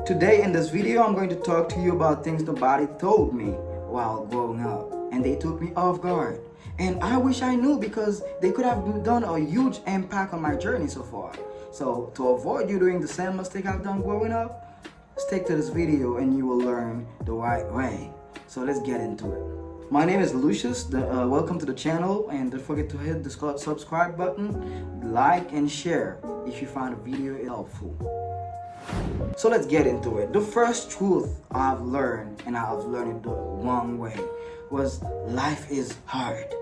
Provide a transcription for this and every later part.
Today in this video, I'm going to talk to you about things nobody told me while growing up, and they took me off guard. And I wish I knew because they could have done a huge impact on my journey so far. So to avoid you doing the same mistake I've done growing up, stick to this video and you will learn the right way. So let's get into it. My name is Lucius. Welcome to the channel, and don't forget to hit the subscribe button, like and share if you found the video helpful. So let's get into it. The first truth I've learned, and I've learned it the wrong way, was life is hard.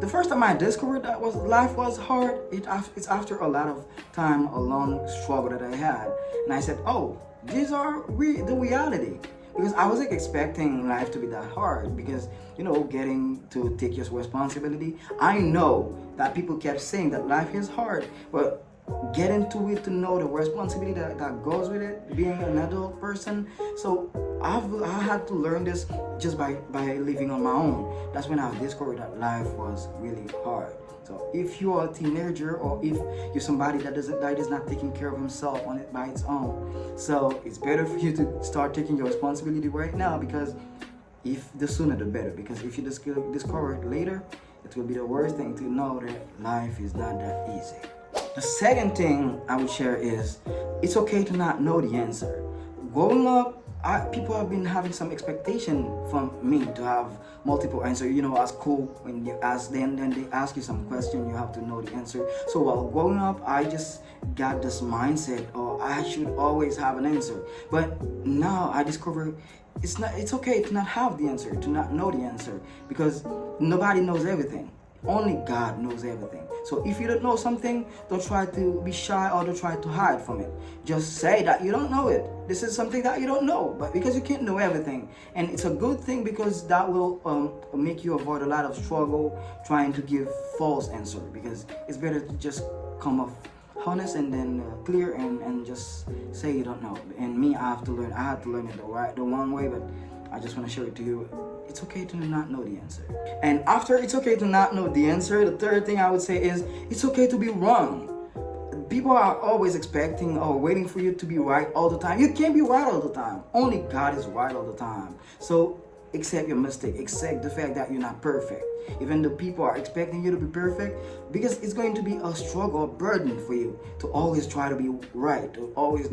The first time I discovered that life was hard, it's after a lot of time, a long struggle that I had, and I said, oh, these are the reality. Because I wasn't expecting life to be that hard, because getting to take your responsibility. I know that people kept saying that life is hard, but get into it to know the responsibility that goes with it, being an adult person. So I had to learn this just by living on my own. That's when I discovered that life was really hard. So if you are a teenager, or if you're somebody that is not taking care of himself on it by its own, so it's better for you to start taking your responsibility right now, because if the sooner the better. Because if you discover it later, it will be the worst thing to know that life is not that easy. The second thing I would share is it's okay to not know the answer. Growing up, people have been having some expectation from me to have multiple answers. At school, when you ask them, then they ask you some question, you have to know the answer. So while growing up, I just got this mindset, oh, I should always have an answer. But now I discover it's okay to not have the answer, to not know the answer, because nobody knows everything. Only God knows everything. So if you don't know something, don't try to be shy or don't try to hide from it. Just say that you don't know it. This is something that you don't know, but because you can't know everything. And it's a good thing, because that will make you avoid a lot of struggle trying to give false answer, because it's better to just come off honest and then clear and just say you don't know. And me, I had to learn it the wrong way, but I just want to share it to you. It's okay to not know the answer. And after it's okay to not know the answer, the third thing I would say is it's okay to be wrong. People are always expecting or waiting for you to be right all the time. You can't be right all the time. Only God is right all the time. So accept your mistake. Accept the fact that you're not perfect. Even though people are expecting you to be perfect, because it's going to be a struggle, a burden for you to always try to be right, to always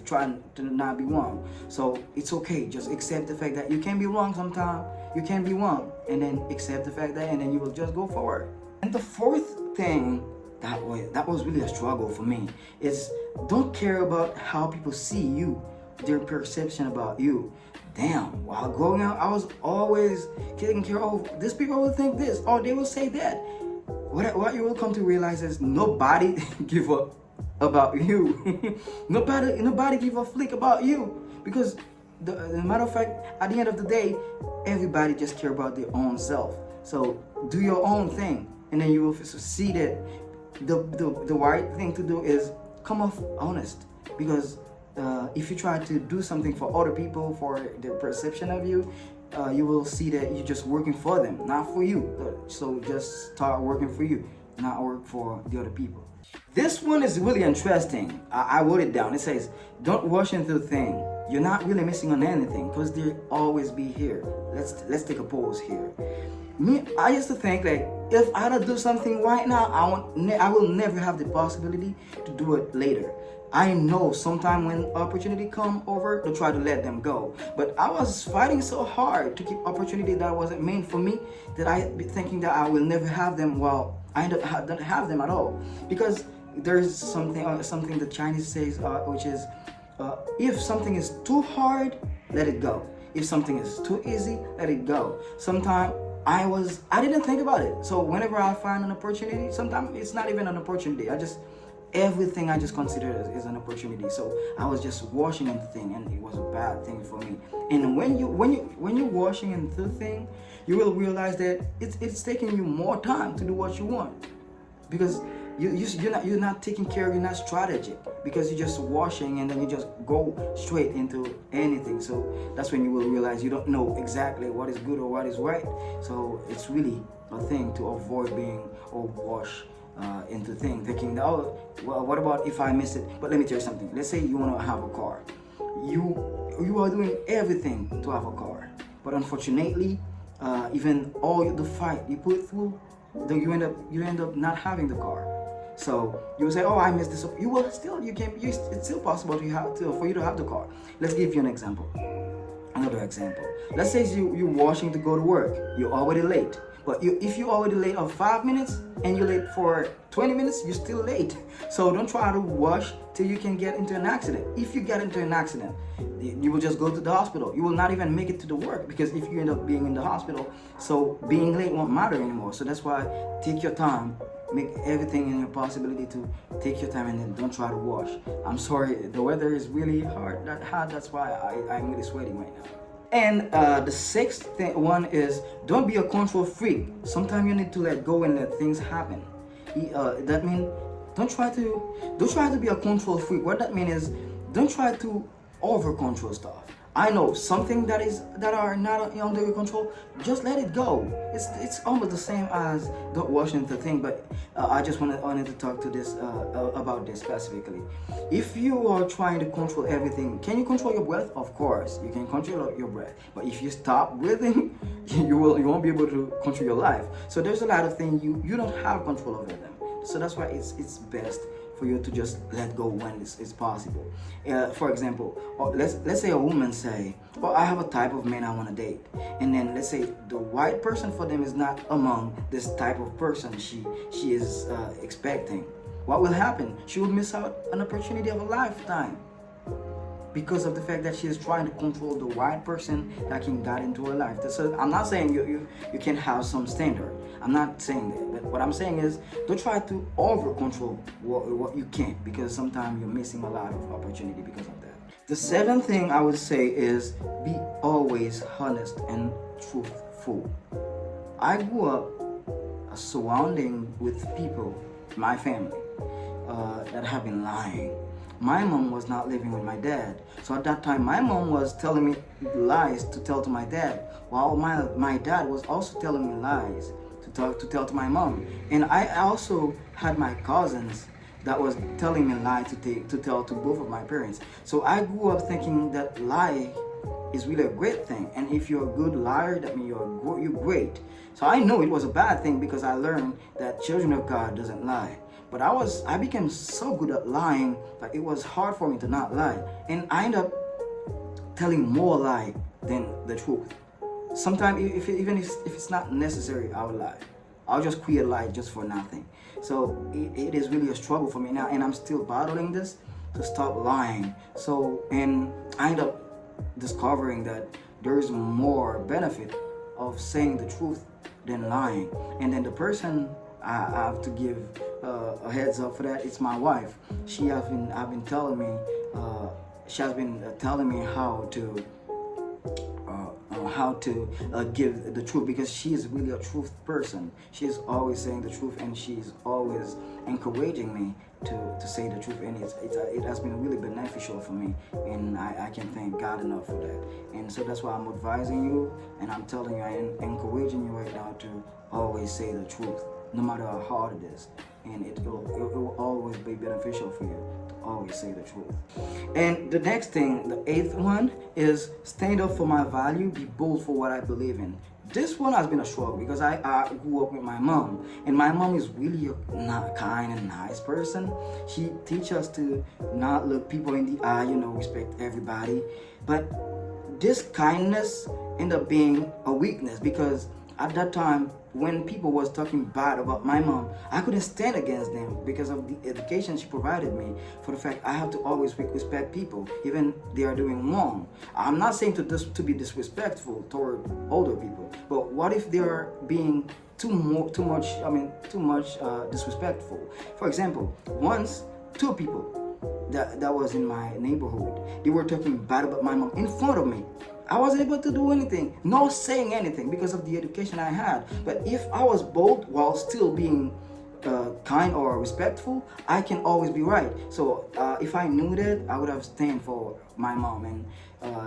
trying to not be wrong. So it's okay. Just accept the fact that you can be wrong sometimes. You can be wrong, and then accept the fact that, and then you will just go forward. And the fourth thing that was really a struggle for me is don't care about how people see you, their perception about you. Damn, while growing up, I was always taking care of these people will think this, or they will say that. What you will come to realize is nobody give up about you. nobody give a flick about you, because the matter of fact, at the end of the day, everybody just care about their own self. So do your own thing, and then you will see that the right thing to do is come off honest, because if you try to do something for other people, for their perception of you, you will see that you're just working for them, not for you. So just start working for you, not work for the other people. This one is really interesting. I wrote it down. It says, don't rush into a thing. You're not really missing on anything, because they'll always be here. Let's take a pause here. I used to think, like, if I don't do something right now, I will never have the possibility to do it later. I know sometime when opportunity come over, to try to let them go. But I was fighting so hard to keep opportunity that wasn't meant for me, that I be thinking that I will never have them. Well, I don't have them at all, because there's something the Chinese says, which is, if something is too hard, let it go. If something is too easy, let it go. Sometimes I didn't think about it. So whenever I find an opportunity, sometimes it's not even an opportunity. Everything I just consider as an opportunity. So I was just washing into thing, and it was a bad thing for me. And when you're washing into thing, you will realize that it's taking you more time to do what you want, because you're not taking care, you're not strategic, because you're just washing and then you just go straight into anything. So that's when you will realize you don't know exactly what is good or what is right. So it's really a thing to avoid being or wash into things, thinking, oh, well, what about if I miss it? But let me tell you something. Let's say you want to have a car. you are doing everything to have a car, but unfortunately, even all the fight you put through, you end up not having the car. So you will say, "Oh, I missed this." You will still you can you, it's still possible for you to have the car. Let's give you an example. Another example. Let's say you're washing to go to work. You're already late. But if you're already late of 5 minutes and you're late for 20 minutes, you're still late. So don't try to rush till you can get into an accident. If you get into an accident, you will just go to the hospital. You will not even make it to the work, because if you end up being in the hospital, so being late won't matter anymore. So that's why take your time. Make everything in your possibility to take your time, and then don't try to rush. I'm sorry, the weather is really hard. That's why I'm really sweating right now. And the sixth one is, don't be a control freak. Sometimes you need to let go and let things happen. That means don't try to be a control freak. What that means is, don't try to over control stuff. I know something that are not under your control. Just let it go. It's almost the same as the Washington thing, but I just wanted to talk to this about this specifically. If you are trying to control everything, can you control your breath? Of course, you can control your breath. But if you stop breathing, you won't be able to control your life. So there's a lot of things you don't have control over them. So that's why it's best for you to just let go when it's possible. For example, let's say a woman say, "Oh, I have a type of man I want to date," and then let's say the right person for them is not among this type of person she is expecting. What will happen? She will miss out an opportunity of a lifetime, because of the fact that she is trying to control the right person that can get into her life. So I'm not saying you can have some standard. I'm not saying that. But what I'm saying is, don't try to over control what you can't, because sometimes you're missing a lot of opportunity because of that. The seventh thing I would say is, be always honest and truthful. I grew up surrounding with people, my family, that have been lying. My mom was not living with my dad. So at that time, my mom was telling me lies to tell to my dad, while my dad was also telling me lies to tell to my mom. And I also had my cousins that was telling me lies to tell to both of my parents. So I grew up thinking that lie is really a great thing. And if you're a good liar, that means you're great. So I know it was a bad thing, because I learned that children of God doesn't lie. But I became so good at lying that it was hard for me to not lie. And I end up telling more lie than the truth. Sometimes even if it's not necessary, I'll lie. I'll just create a lie just for nothing. So it is really a struggle for me now, and I'm still battling this to stop lying. So, and I end up discovering that there's more benefit of saying the truth than lying. And then the person I have to give a heads up for that, it's my wife. She has been telling me how to give the truth, because she is really a truth person. She's always saying the truth, and she's always encouraging me to say the truth, and it has been really beneficial for me, and I can thank God enough for that. And so that's why I'm advising you, and I'm telling you, I'm encouraging you right now to always say the truth, no matter how hard it is, and it will always be beneficial for you to always say the truth. And the next thing, the eighth one, is stand up for my value, be bold for what I believe in. This one has been a struggle, because I grew up with my mom, and my mom is really a kind and nice person. She teaches us to not look people in the eye, respect everybody. But this kindness ended up being a weakness, because at that time, when people was talking bad about my mom, I couldn't stand against them because of the education she provided me, for the fact I have to always respect people, even they are doing wrong. I'm not saying to be disrespectful toward older people, but what if they are being too much disrespectful? For example, once two people that was in my neighborhood, they were talking bad about my mom in front of me. I wasn't able to do anything, no saying anything, because of the education I had. But if I was bold while still being kind or respectful, I can always be right. So if I knew that, I would have stand for my mom and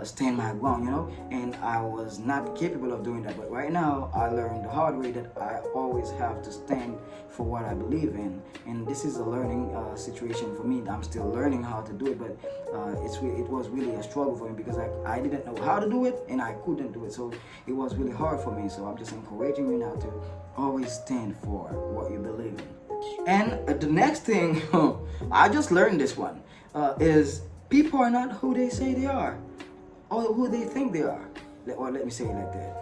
stand my ground, and I was not capable of doing that. But right now, I learned the hard way that I always have to stand for what I believe in, and this is a learning situation for me. I'm still learning how to do it, but it was really a struggle for me because I didn't know how to do it and I couldn't do it, so it was really hard for me. So I'm just encouraging you now to always stand for what you believe in. And the next thing, I just learned this one, is people are not who they say they are or who they think they are. Or let me say it like that.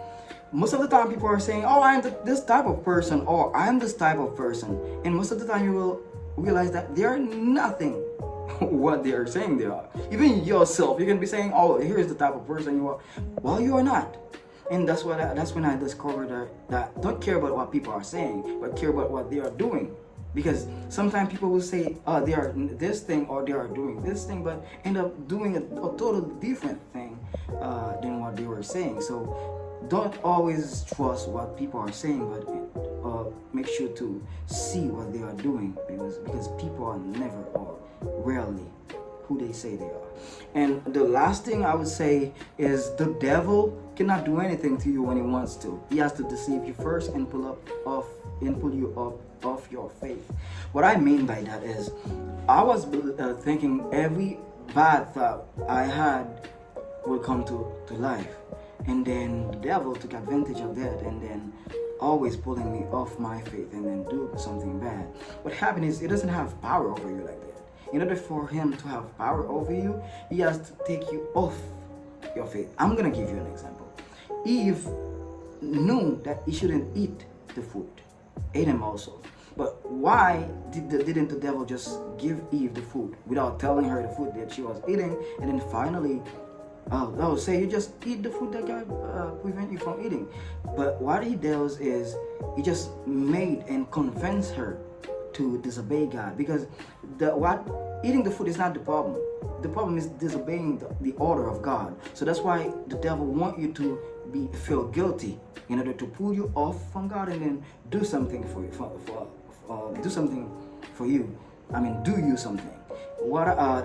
Most of the time people are saying, oh, I'm this type of person, or I'm this type of person. And most of the time you will realize that they are nothing what they are saying they are. Even yourself, you can be saying, oh, here's the type of person you are. Well, you are not. And that's when I discovered that don't care about what people are saying, but care about what they are doing. Because sometimes people will say, they are this thing or they are doing this thing, but end up doing a totally different thing than what they were saying. So don't always trust what people are saying, but make sure to see what they are doing, because people are never or rarely who they say they are. And the last thing I would say is the devil cannot do anything to you when he wants to. He has to deceive you first and pull you up off your faith. What I mean by that is, I was thinking every bad thought I had would come to life, and then the devil took advantage of that and then always pulling me off my faith and then do something bad. What happened is, he doesn't have power over you like that. In order for him to have power over you, he has to take you off your faith. I'm gonna give you an example. Eve knew that he shouldn't eat the fruit. Adam also. But why didn't the devil just give Eve the food without telling her the food that she was eating, and then finally say you just eat the food that God prevent you from eating? But what he does is he just made and convinced her to disobey God, because eating the food is not the problem. The problem is disobeying the order of God. So that's why the devil want you to feel guilty in order to pull you off from God and then do something for you, do something for you. I mean, do you something.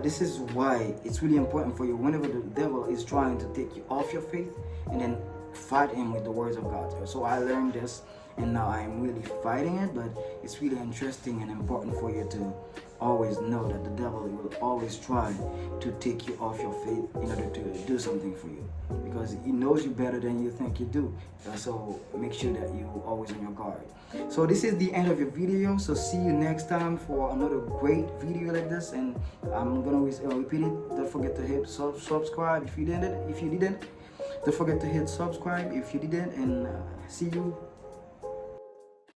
This is why it's really important for you, whenever the devil is trying to take you off your faith, and then fight him with the words of God. So I learned this, and now I'm really fighting it. But it's really interesting and important for you to always know that the devil will always try to take you off your faith in order to do something for you, because he knows you better than you think you do. So make sure that you're always on your guard. So this is the end of your video. So see you next time for another great video like this, and I'm gonna always repeat it. Don't forget to hit subscribe if you didn't. Don't forget to hit subscribe if you didn't, and see you